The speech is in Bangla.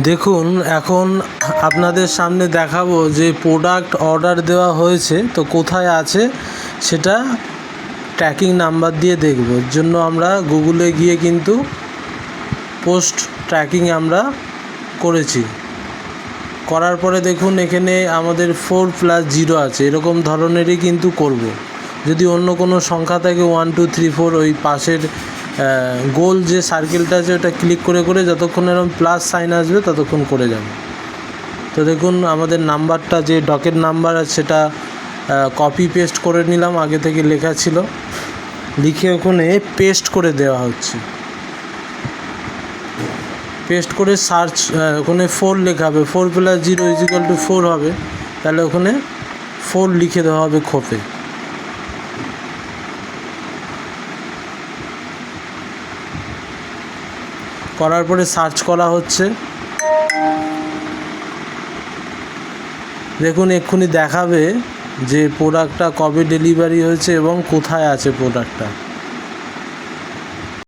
দেখুন, এখন আপনাদের সামনে দেখাবো যে প্রোডাক্ট অর্ডার দেওয়া হয়েছে তো কোথায় আছে সেটা ট্র্যাকিং নাম্বার দিয়ে দেখব। এর জন্য আমরা গুগলে গিয়ে কিন্তু পোস্ট ট্র্যাকিং আমরা করেছি। করার পরে দেখুন এখানে আমাদের 4+0 আছে, এরকম ধরনেরই কিন্তু করব। যদি অন্য কোনো সংখ্যা থাকে 1 2 3 4 ওই পাশের গোল যে সার্কেলটা আছে ওটা ক্লিক করে করে যতক্ষণ এরকম প্লাস সাইন আসবে ততক্ষণ করে যাব। তো দেখুন আমাদের নাম্বারটা যে ডকেট নাম্বার আছে সেটা কপি পেস্ট করে নিলাম, আগে থেকে লেখা ছিল, লিখে ওখানে পেস্ট করে দেওয়া হচ্ছে। পেস্ট করে সার্চ ওখানে 4 লেখা হবে, 4+0 = 4 হবে, তাহলে ওখানে 4 লিখে দেওয়া হবে খোপে। করার পরে সার্চ করা হচ্ছে। দেখুন এক্ষুনি দেখাবে যে প্রোডাক্টটা কবে ডেলিভারি হয়েছে এবং কোথায় আছে প্রোডাক্টটা।